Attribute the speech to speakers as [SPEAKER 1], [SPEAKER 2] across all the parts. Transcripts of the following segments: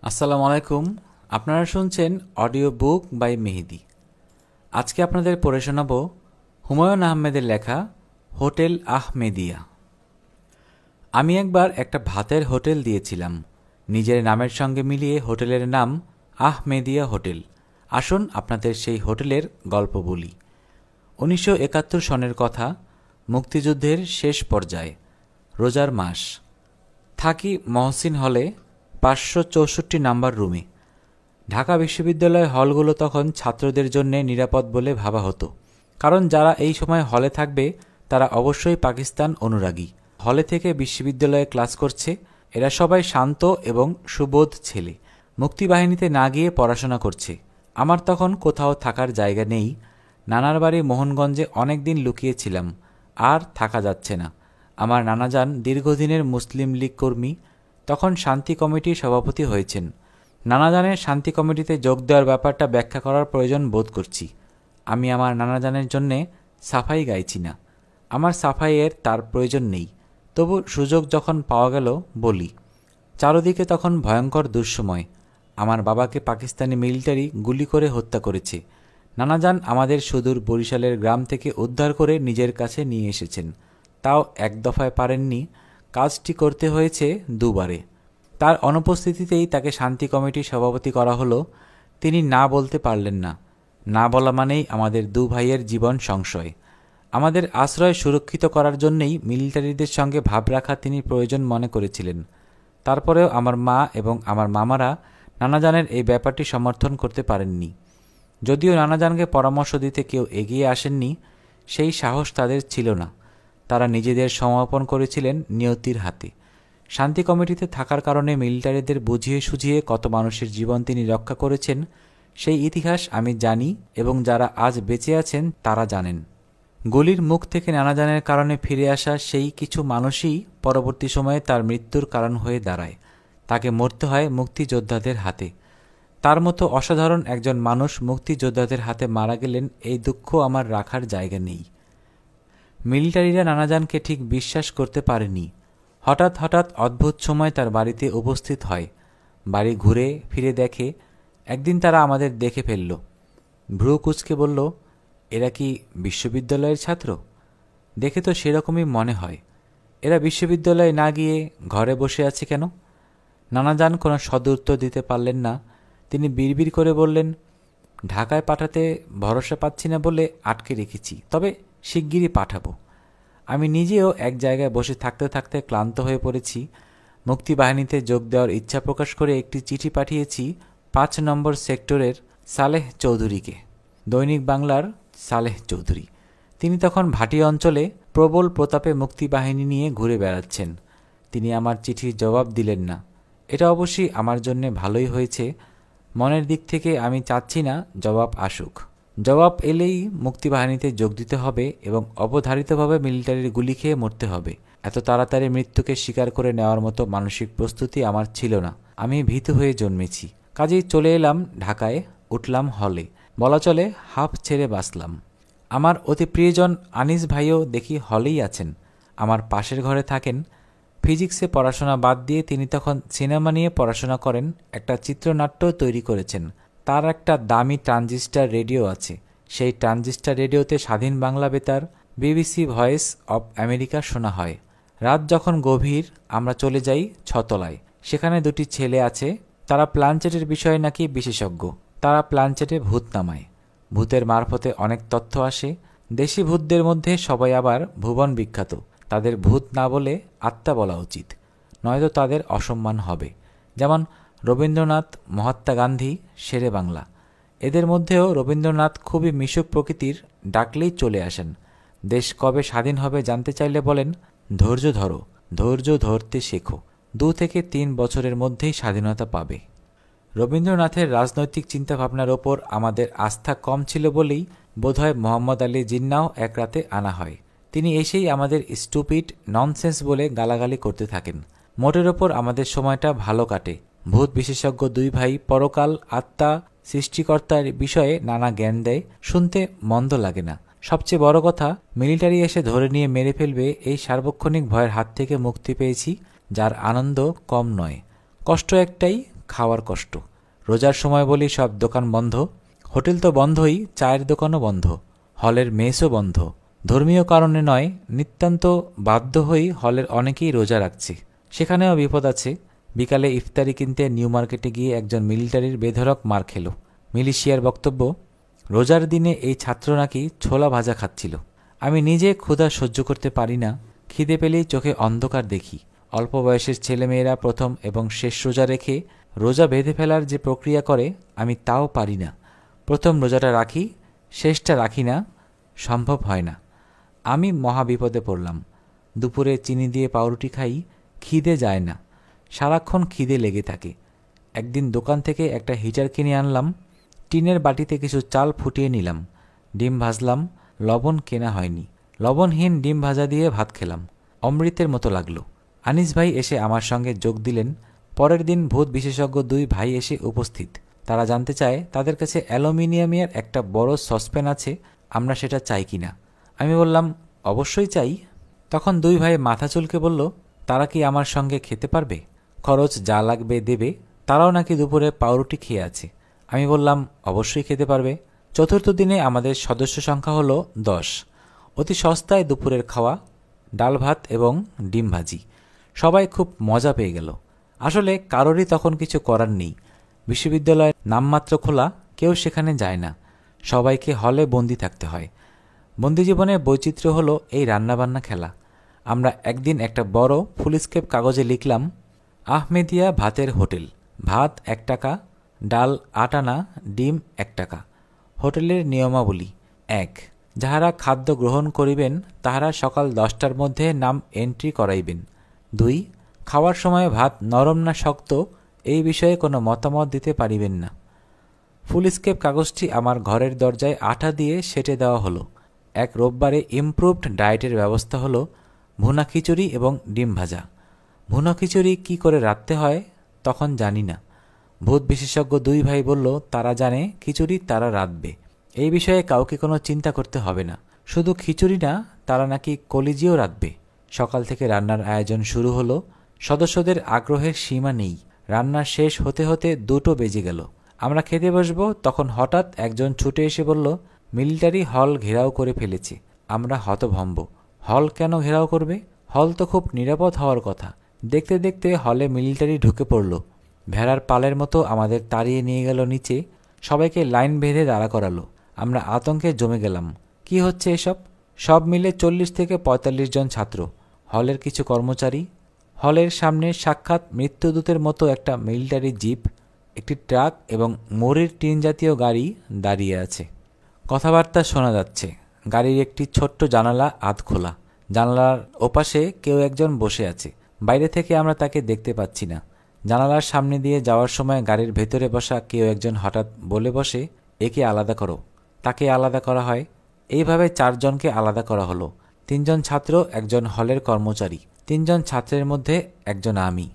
[SPEAKER 1] আসসালামু আলাইকুম। আপনারা শুনছেন অডিও বুক বাই মেহেদি। আজকে আপনাদের পড়ে শোনাব হুমায়ুন আহমেদের লেখা হোটেল আহমেদিয়া। আমি একবার একটা ভাতের হোটেল দিয়েছিলাম, নিজের নামের সঙ্গে মিলিয়ে হোটেলের নাম আহমেদিয়া হোটেল। আসুন আপনাদের সেই হোটেলের গল্প বলি। 1971 সনের কথা, মুক্তিযুদ্ধের শেষ পর্যায়ে, রোজার মাস। থাকি মহসিন হলে, 564 নাম্বার রুমে। ঢাকা বিশ্ববিদ্যালয় হলগুলো তখন ছাত্রদের জন্য নিরাপদ বলে ভাবা হতো, কারণ যারা এই সময় হলে থাকবে তারা অবশ্যই পাকিস্তান অনুরাগী। হলে থেকে বিশ্ববিদ্যালয়ে ক্লাস করছে, এরা সবাই শান্ত এবং সুবোধ ছেলে, মুক্তিবাহিনীতে না গিয়ে পড়াশোনা করছে। আমার তখন কোথাও থাকার জায়গা নেই। নানার বাড়ি মোহনগঞ্জে অনেক দিন লুকিয়েছিলাম, আর থাকা যাচ্ছে না। আমার নানাজান দীর্ঘদিনের মুসলিম লীগ কর্মী, তখন শান্তি কমিটির সভাপতি হয়েছেন। নানাজানের শান্তি কমিটিতে যোগ দেওয়ার ব্যাপারটা ব্যাখ্যা করার প্রয়োজন বোধ করছি। আমি আমার নানাজানের জন্যে সাফাই গাইছি না, আমার সাফাইয়ের তার প্রয়োজন নেই, তবু সুযোগ যখন পাওয়া গেল বলি। চারদিকে তখন ভয়ঙ্কর দুঃসময়। আমার বাবাকে পাকিস্তানি মিলিটারি গুলি করে হত্যা করেছে। নানাজান আমাদের সুদূর বরিশালের গ্রাম থেকে উদ্ধার করে নিজের কাছে নিয়ে এসেছেন, তাও এক দফায় পারেননি, কাজটি করতে হয়েছে দুবারে। তার অনুপস্থিতিতেই তাকে শান্তি কমিটির সভাপতি করা হলো। তিনি না বলতে পারলেন না, না বলা মানেই আমাদের দু ভাইয়ের জীবন সংশয়। আমাদের আশ্রয় সুরক্ষিত করার জন্যেই মিলিটারিদের সঙ্গে ভাব রাখা তিনি প্রয়োজন মনে করেছিলেন। তারপরেও আমার মা এবং আমার মামারা নানাজানের এই ব্যাপারটি সমর্থন করতে পারেননি। যদিও নানাজানকে পরামর্শ দিতে কেউ এগিয়ে আসেননি, সেই সাহস তাদের ছিল না। তারা নিজেদের সমর্পণ করেছিলেন নিয়তির হাতে। শান্তি কমিটিতে থাকার কারণে মিলিটারিদের বুঝিয়ে সুঝিয়ে কত মানুষের জীবন তিনি রক্ষা করেছেন, সেই ইতিহাস আমি জানি এবং যারা আজ বেঁচে আছেন তারা জানেন। গুলির মুখ থেকে নানাজানের কারণে ফিরে আসা সেই কিছু মানুষই পরবর্তী সময়ে তার মৃত্যুর কারণ হয়ে দাঁড়ায়। তাকে মরতে হয় মুক্তিযোদ্ধাদের হাতে। তার মতো অসাধারণ একজন মানুষ মুক্তিযোদ্ধাদের হাতে মারা গেলেন, এই দুঃখ আমার রাখার জায়গা নেই। মিলিটারিরা নানাজানকে ঠিক বিশ্বাস করতে পারেনি। হঠাৎ হঠাৎ অদ্ভুত সময় তার বাড়িতে উপস্থিত হয়। বাড়ি ঘুরে ফিরে দেখে। একদিন তারা আমাদের দেখে ফেলল। ভ্রু কুঁচকে বলল, এরা কি বিশ্ববিদ্যালয়ের ছাত্র? দেখে তো সেরকমই মনে হয়। এরা বিশ্ববিদ্যালয়ে না গিয়ে ঘরে বসে আছে কেন? নানাজান কোনো সদুত্তর দিতে পারলেন না। তিনি বিড়বিড় করে বললেন, ঢাকায় পাঠাতে ভরসা পাচ্ছি না বলে আটকে রেখেছি, তবে শিগগিরই পাঠাবো। আমি নিজেও এক জায়গায় বসে থাকতে থাকতে ক্লান্ত হয়ে পড়েছি। মুক্তিবাহিনীতে যোগ দেওয়ার ইচ্ছা প্রকাশ করে একটি চিঠি পাঠিয়েছি 5 নম্বর সেক্টরের সালেহ চৌধুরীকে। দৈনিক বাংলার সালেহ চৌধুরী। তিনি তখন ভাটি অঞ্চলে প্রবল প্রতাপে মুক্তিবাহিনী নিয়ে ঘুরে বেড়াচ্ছেন। তিনি আমার চিঠির জবাব দিলেন না। এটা অবশ্যই আমার জন্যে ভালোই হয়েছে। মনের দিক থেকে আমি চাচ্ছি না জবাব আসুক। জবাব এলেই মুক্তিবাহিনীতে যোগ দিতে হবে এবং অবধারিতভাবে মিলিটারির গুলি খেয়ে মরতে হবে। এত তাড়াতাড়ি মৃত্যুকে স্বীকার করে নেওয়ার মতো মানসিক প্রস্তুতি আমার ছিল না। আমি ভীতু হয়ে জন্মেছি। কাজেই চলে এলাম ঢাকায়, উঠলাম হলে, বলা চলে হাফ ছেড়ে বাঁচলাম। আমার অতি প্রিয়জন আনিস ভাইও দেখি হলেই আছেন, আমার পাশের ঘরে থাকেন। ফিজিক্সে পড়াশোনা বাদ দিয়ে তিনি তখন সিনেমা নিয়ে পড়াশোনা করেন, একটা চিত্রনাট্য তৈরি করেছেন। তার একটা দামি ট্রানজিস্টার রেডিও আছে। সেই ট্রানজিস্টার রেডিওতে স্বাধীন বাংলা বেতার, বিবিসি ভয়েস অব আমেরিকা শোনা হয়। রাত যখন গভীর, আমরা চলে যাই ছতলায়। সেখানে দুটি ছেলে আছে, তারা প্ল্যানচেটের বিষয়ে নাকি বিশেষজ্ঞ। তারা প্ল্যানচেটে ভূত নামায়। ভূতের মারফতে অনেক তথ্য আসে। দেশি ভূতদের মধ্যে সবাই আবার ভুবন বিখ্যাত। তাদের ভূত না বলে আত্মা বলা উচিত, নয়তো তাদের অসম্মান হবে। যেমন রবীন্দ্রনাথ, মহাত্মা গান্ধী, শেরে বাংলা। এদের মধ্যেও রবীন্দ্রনাথ খুবই মিশুক প্রকৃতির, ডাকলেই চলে আসেন। দেশ কবে স্বাধীন হবে জানতে চাইলে বলেন, ধৈর্য ধরো, ধৈর্য ধরতে শেখো, 2 থেকে 3 বছরের মধ্যেই স্বাধীনতা পাবে। রবীন্দ্রনাথের রাজনৈতিক চিন্তাভাবনার ওপর আমাদের আস্থা কম ছিল বলেই বোধহয় মোহাম্মদ আলী জিন্নাও এক রাতে আনা হয়। তিনি এসেই আমাদের স্টুপিড, ননসেন্স বলে গালাগালি করতে থাকেন। মোটের ওপর আমাদের সময়টা ভালো কাটে। ভূত বিশেষজ্ঞ 2 ভাই পরকাল, আত্মা, সৃষ্টিকর্তার বিষয়ে নানা জ্ঞান দেয়, শুনতে মন্দ লাগে না। সবচেয়ে বড় কথা, মিলিটারি এসে ধরে নিয়ে মেরে ফেলবে এই সার্বক্ষণিক ভয়ের হাত থেকে মুক্তি পেয়েছি, যার আনন্দ কম নয়। কষ্ট একটাই, খাওয়ার কষ্ট। রোজার সময় বলি সব দোকান বন্ধ। হোটেল তো বন্ধই, চায়ের দোকানও বন্ধ, হলের মেসও বন্ধ। ধর্মীয় কারণে নয়, নিতান্ত বাধ্য হয়েই হলের অনেকেই রোজা রাখছে। সেখানেও বিপদ আছে। বিকালে ইফতারি কিনতে নিউ মার্কেটে গিয়ে একজন মিলিটারির বেধড়ক মার খেল। মিলিশিয়ার বক্তব্য, রোজার দিনে এই ছাত্র নাকি ছোলা ভাজা খাচ্ছিল। আমি নিজে ক্ষুধা সহ্য করতে পারি না, খিদে পেলেই চোখে অন্ধকার দেখি। অল্প বয়সের ছেলেমেয়েরা প্রথম এবং শেষ রোজা রেখে রোজা বেঁধে ফেলার যে প্রক্রিয়া করে, আমি তাও পারি না। প্রথম রোজাটা রাখি, শেষটা রাখি না, সম্ভব হয় না। আমি মহাবিপদে পড়লাম। দুপুরে চিনি দিয়ে পাউরুটি খাই, খিদে যায় না, সারাক্ষণ খিদে লেগে থাকে। একদিন দোকান থেকে একটা হিটার কিনে আনলাম, টিনের বাটিতে কিছু চাল ফুটিয়ে নিলাম, ডিম ভাজলাম। লবণ কেনা হয়নি, লবণহীন ডিম ভাজা দিয়ে ভাত খেলাম, অমৃতের মতো লাগলো। আনিস ভাই এসে আমার সঙ্গে যোগ দিলেন। পরের দিন ভূত বিশেষজ্ঞ দুই ভাই এসে উপস্থিত। তারা জানতে চায় তাদের কাছে অ্যালুমিনিয়ামের একটা বড় সসপ্যান আছে, আমরা সেটা চাই কিনা। আমি বললাম অবশ্যই চাই। তখন দুই ভাই মাথা চুলকে বলল, তারা কি আমার সঙ্গে খেতে পারবে? খরচ যা লাগবে দেবে। তারাও নাকি দুপুরে পাউরুটি খেয়ে আছে। আমি বললাম অবশ্যই খেতে পারবে। চতুর্থ দিনে আমাদের সদস্য সংখ্যা হলো 10। অতি সস্তায় দুপুরের খাওয়া, ডাল ভাত এবং ডিম ভাজি। সবাই খুব মজা পেয়ে গেল। আসলে কারোরই তখন কিছু করার নেই। বিশ্ববিদ্যালয়ের নামমাত্র খোলা, কেউ সেখানে যায় না, সবাইকে হলে বন্দি থাকতে হয়। বন্দি জীবনের বৈচিত্র্য হলো এই রান্নাবান্না খেলা। আমরা একদিন একটা বড় ফুলস্কেপ কাগজে লিখলাম, আহমেদিয়া ভাতের হোটেল, ভাত 1 টাকা, ডাল 8 আনা, ডিম 1 টাকা। হোটেলের নিয়মাবলী: 1. যাহারা খাদ্য গ্রহণ করিবেন তাহারা সকাল 10টার মধ্যে নাম এন্ট্রি করাইবেন। 2. খাওয়ার সময় ভাত নরম না শক্ত এই বিষয়ে কোনো মতামত দিতে পারিবেন না। ফুলস্কেপ কাগজটি আমার ঘরের দরজায় আঠা দিয়ে সেটে দেওয়া হলো। এক রোববারে ইমপ্রুভড ডায়েটের ব্যবস্থা হলো ভুনা খিচুড়ি এবং ডিম ভাজা। ভুনা খিচুড়ি কী করে রাঁধতে হয় তখন জানি না। ভূত বিশেষজ্ঞ দুই ভাই বলল তারা জানে, খিচুড়ি তারা রাঁধবে। এই বিষয়ে কাউকে কোনো চিন্তা করতে হবে না। শুধু খিচুড়ি না, তারা নাকি কলিজিও রাঁধবে। সকাল থেকে রান্নার আয়োজন শুরু হলো। সদস্যদের আগ্রহের সীমা নেই। রান্না শেষ হতে হতে 2টো বেজে গেল। আমরা খেতে বসবো, তখন হঠাৎ একজন ছুটে এসে বলল, মিলিটারি হল ঘেরাও করে ফেলেছে। আমরা হতভম্ব। হল কেন ঘেরাও করবে? হল তো খুব নিরাপদ হওয়ার কথা। দেখতে দেখতে হলে মিলিটারি ঢুকে পড়ল। ভেড়ার পালের মতো আমাদের তাড়িয়ে নিয়ে গেল নিচে, সবাইকে লাইন বেঁধে দাঁড়া করালো। আমরা আতঙ্কে জমে গেলাম। কি হচ্ছে এসব? সব মিলে 40 থেকে 45 জন ছাত্র, হলের কিছু কর্মচারী। হলের সামনে সাক্ষাৎ মৃত্যুদূতের মতো একটা মিলিটারি জিপ, একটি ট্রাক এবং মরির টিন জাতীয় গাড়ি দাঁড়িয়ে আছে। কথাবার্তা শোনা যাচ্ছে। গাড়ির একটি ছোট্ট জানালা আধ খোলা। জানালার ওপাশে কেউ একজন বসে আছে। বাইরে থেকে আমরা তাকে দেখতে পাচ্ছি না। জানালার সামনে দিয়ে যাওয়ার সময় গাড়ির ভেতরে বসা কেউ একজন হঠাৎ বলে বসে, একে আলাদা করো। তাকে আলাদা করা হয়। এইভাবে 4 জনকে আলাদা করা হলো। 3 জন ছাত্র, একজন হলের কর্মচারী। 3 জন ছাত্রের মধ্যে একজন আমি।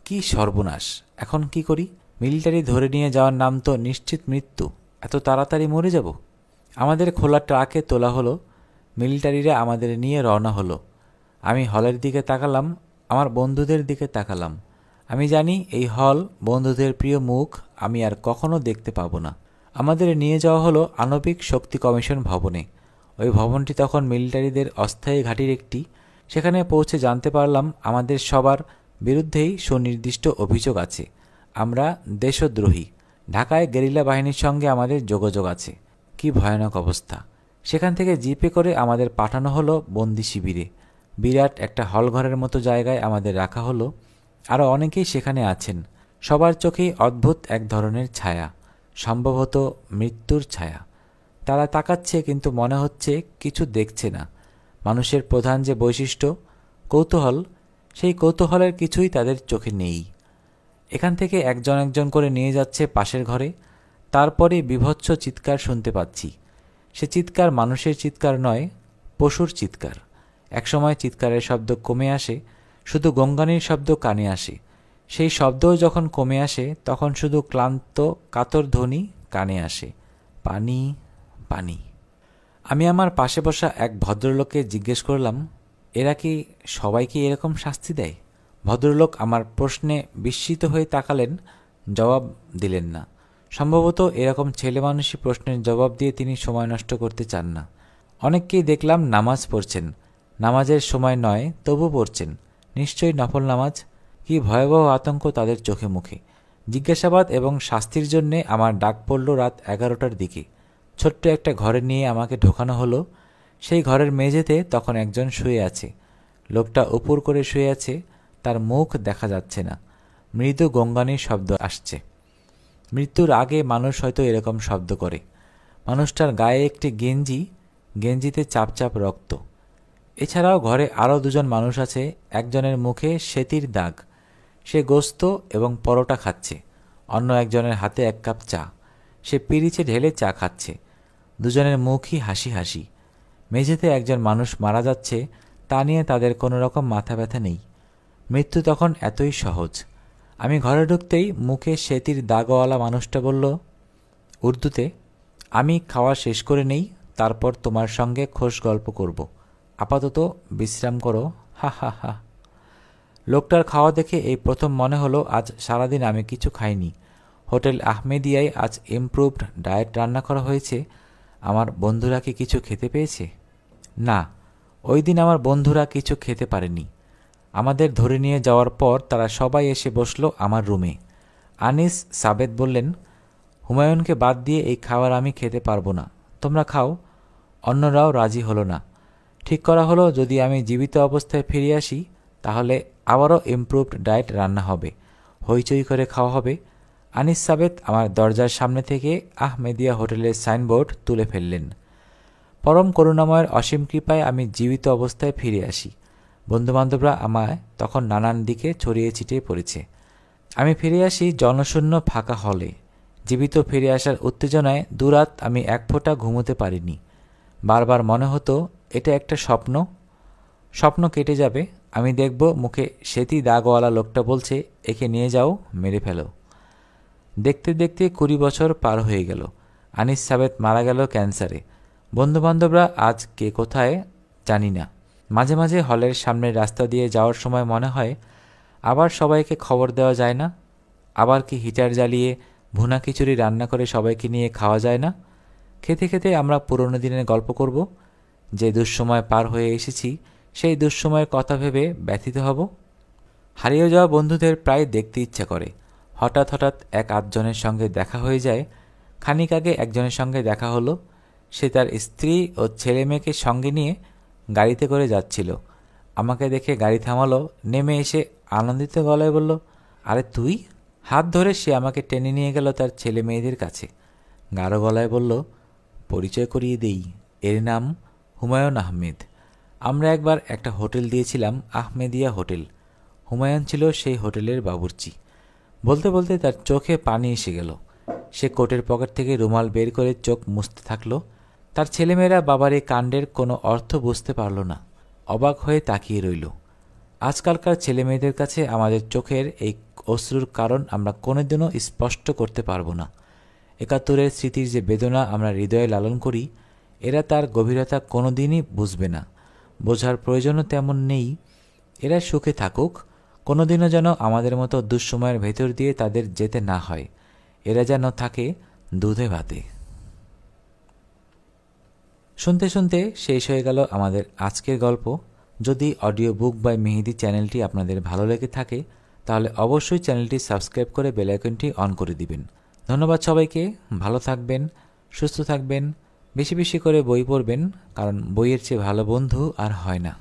[SPEAKER 1] কি সর্বনাশ! এখন কি করি? মিলিটারি ধরে নিয়ে যাওয়ার নাম তো নিশ্চিত মৃত্যু। এত তাড়াতাড়ি মরে যাব? আমাদের খোলা ট্রাকে তোলা হলো। মিলিটারিরা আমাদের নিয়ে রওনা হলো। আমি হলের দিকে তাকালাম, আমার বন্ধুদের দিকে তাকালাম। আমি জানি এই হল, বন্ধুদের প্রিয় মুখ আমি আর কখনো দেখতে পাবো না। আমাদের নিয়ে যাওয়া হলো আণবিক শক্তি কমিশন ভবনে। ওই ভবনটি তখন মিলিটারিদের অস্থায়ী ঘাঁটির একটি। সেখানে পৌঁছে জানতে পারলাম আমাদের সবার বিরুদ্ধেই সুনির্দিষ্ট অভিযোগ আছে। আমরা দেশদ্রোহী। ঢাকায় গেরিলা বাহিনীর সঙ্গে আমাদের যোগাযোগ আছে। কি ভয়ানক অবস্থা! সেখান থেকে জিপে করে আমাদের পাঠানো হলো বন্দি শিবিরে। বিরাট একটা হলঘরের মতো জায়গায় আমাদের রাখা হলো। আরও অনেকেই সেখানে আছেন। সবার চোখেই অদ্ভুত এক ধরনের ছায়া, সম্ভবত মৃত্যুর ছায়া। তারা তাকাচ্ছে, কিন্তু মনে হচ্ছে কিছু দেখছে না। মানুষের প্রধান যে বৈশিষ্ট্য, কৌতূহল, সেই কৌতূহলের কিছুই তাদের চোখে নেই। এখান থেকে একজন একজন করে নিয়ে যাচ্ছে পাশের ঘরে। তারপরে বীভৎস চিৎকার শুনতে পাচ্ছি। সে চিৎকার মানুষের চিৎকার নয়, পশুর চিৎকার। একসময় চিৎকারের শব্দ কমে আসে, শুধু গঙ্গানির শব্দ কানে আসে। সেই শব্দও যখন কমে আসে, তখন শুধু ক্লান্ত কাতর ধ্বনি কানে আসে, পানি, পানি। আমি আমার পাশে বসা এক ভদ্রলোককে জিজ্ঞেস করলাম, এরা কি সবাইকে এরকম শাস্তি দেয়? ভদ্রলোক আমার প্রশ্নে বিস্মিত হয়ে তাকালেন। জবাব দিলেন না। সম্ভবত এরকম ছেলেমানুষি প্রশ্নের জবাব দিয়ে তিনি সময় নষ্ট করতে চান না। অনেককেই দেখলাম নামাজ পড়ছেন, নামাজের সময় নয় তবু পড়ছেন, নিশ্চয়ই নফল নামাজ। কি ভয়াবহ আতঙ্ক তাদের চোখে মুখে। জিজ্ঞাসাবাদ এবং শাস্তির জন্যে আমার ডাক পড়ল রাত 11টার দিকে। ছোট্ট একটা ঘরে নিয়ে আমাকে ঢোকানো হলো। সেই ঘরের মেঝেতে তখন একজন শুয়ে আছে। লোকটা উপর করে শুয়ে আছে, তার মুখ দেখা যাচ্ছে না। মৃদু গঙ্গানির শব্দ আসছে। মৃত্যুর আগে মানুষ হয়তো এরকম শব্দ করে। মানুষটার গায়ে একটি গেঞ্জি, গেঞ্জিতে চাপ চাপ রক্ত। এছাড়াও ঘরে আরও দুজন মানুষ আছে। একজনের মুখে সেতির দাগ, সে গোস্ত এবং পরোটা খাচ্ছে। অন্য একজনের হাতে 1 কাপ চা, সে পিরিচে ঢেলে চা খাচ্ছে। দুজনের মুখই হাসি হাসি। মেঝেতে একজন মানুষ মারা যাচ্ছে, তা নিয়ে তাদের কোনো রকম মাথা ব্যথা নেই। মৃত্যু তখন এতই সহজ। আমি ঘরে ঢুকতেই মুখে সেতির দাগওয়ালা মানুষটা বলল উর্দুতে, আমি খাওয়া শেষ করে নেই, তারপর তোমার সঙ্গে খোশ গল্প করব। আপাতত বিশ্রাম করো, হা হা হা। লোকটার খাওয়া দেখে এই প্রথম মনে হলো আজ সারাদিন আমি কিছু খাইনি। হোটেল আহমেদিয়ায় আজ ইমপ্রুভড ডায়েট রান্না করা হয়েছে। আমার বন্ধুরা কি কিছু খেতে পেয়েছে? না, ওই দিন আমার বন্ধুরা কিছু খেতে পারেনি। আমাদের ধরে নিয়ে যাওয়ার পর তারা সবাই এসে বসল আমার রুমে। আনিস সাবেদ বললেন, হুমায়ুনকে বাদ দিয়ে এই খাবার আমি খেতে পারবো না, তোমরা খাও। অন্যরাও রাজি হলো না। ঠিক করা হলো যদি আমি জীবিত অবস্থায় ফিরে আসি তাহলে আবারও ইমপ্রুভড ডায়েট রান্না হবে, হইচই করে খাওয়া হবে। আনিস সাবেদ আমার দরজার সামনে থেকে আহমেদিয়া হোটেলের সাইনবোর্ড তুলে ফেললেন। পরম করুণাময়ের অসীম কৃপায় আমি জীবিত অবস্থায় ফিরে আসি। বন্ধুবান্ধবরা আমায় তখন নানান দিকে ছড়িয়ে ছিটিয়ে পড়েছে। আমি ফিরে আসি জনশূন্য ফাঁকা হলে। জীবিত ফিরে আসার উত্তেজনায় দুরাত আমি 1 ফোঁটা ঘুমোতে পারিনি। বারবার মনে হতো এটা একটা স্বপ্ন। স্বপ্ন কেটে যাবে, আমি দেখব মুখে সেতি দাগওয়ালা লোকটা বলছে, একে নিয়ে যাও, মেরে ফেলো। দেখতে দেখতে 20 বছর পার হয়ে গেল। আনিস সাবেদ মারা গেল ক্যান্সারে। বন্ধুবান্ধবরা আজ কে কোথায় জানি না। মাঝে মাঝে হলের সামনের রাস্তা দিয়ে যাওয়ার সময় মনে হয় আবার সবাইকে খবর দেওয়া যায় না? আবার কি হিটার জ্বালিয়ে ভুনা খিচুড়ি রান্না করে সবাইকে নিয়ে খাওয়া যায় না? খেতে খেতে আমরা পুরনো দিনের গল্প করব। যে দুঃসময় পার হয়ে এসেছি সেই দুঃসময়ের কথা ভেবে ব্যথিত হব। হারিয়ে যাওয়া বন্ধুদের প্রায় দেখতে ইচ্ছা করে। হঠাৎ হঠাৎ 1-8 জনের সঙ্গে দেখা হয়ে যায়। খানিক আগে একজনের সঙ্গে দেখা হলো। সে তার স্ত্রী ও ছেলে মেয়েকে সঙ্গে নিয়ে গাড়িতে করে যাচ্ছিল। আমাকে দেখে গাড়ি থামালো, নেমে এসে আনন্দিত গলায় বলল, আরে তুই? হাত ধরে সে আমাকে টেনে নিয়ে গেল তার ছেলে মেয়েদের কাছে। গাঢ় গলায় বলল, পরিচয় করিয়ে দেই, এর নাম হুমায়ুন আহমেদ। আমরা একবার একটা হোটেল দিয়েছিলাম, আহমেদিয়া হোটেল। হুমায়ুন ছিল সেই হোটেলের বাবুর্চি। বলতে বলতে তার চোখে পানি এসে গেল। সে কোটের পকেট থেকে রুমাল বের করে চোখ মুছতে থাকলো। তার ছেলেমেয়েরা বাবার এই কাণ্ডের কোনো অর্থ বুঝতে পারল না, অবাক হয়ে তাকিয়ে রইল। আজকালকার ছেলেমেয়েদের কাছে আমাদের চোখের এই অশ্রুর কারণ আমরা কোনোদিনও স্পষ্ট করতে পারবো না। 71-এর স্মৃতির যে বেদনা আমরা হৃদয়ে লালন করি, এরা তার গভীরতা কোনোদিনই বুঝবে না, বোঝার প্রয়োজনও তেমন নেই। এরা সুখে থাকুক, কোনোদিনও যেন আমাদের মতো দুঃসময়ের ভেতর দিয়ে তাদের যেতে না হয়। এরা যেন থাকে দুধে ভাতে। শুনতে শুনতে শেষ হয়ে গেল আমাদের আজকের গল্প। যদি অডিও বুক বাই মেহেদি চ্যানেলটি আপনাদের ভালো লেগে থাকে তাহলে অবশ্যই চ্যানেলটি সাবস্ক্রাইব করে বেল আইকনটি অন করে দিবেন। ধন্যবাদ সবাইকে। ভালো থাকবেন, সুস্থ থাকবেন, বেশি বেশি করে বই পড়বেন, কারণ বইয়ের চেয়ে ভালো বন্ধু আর হয় না।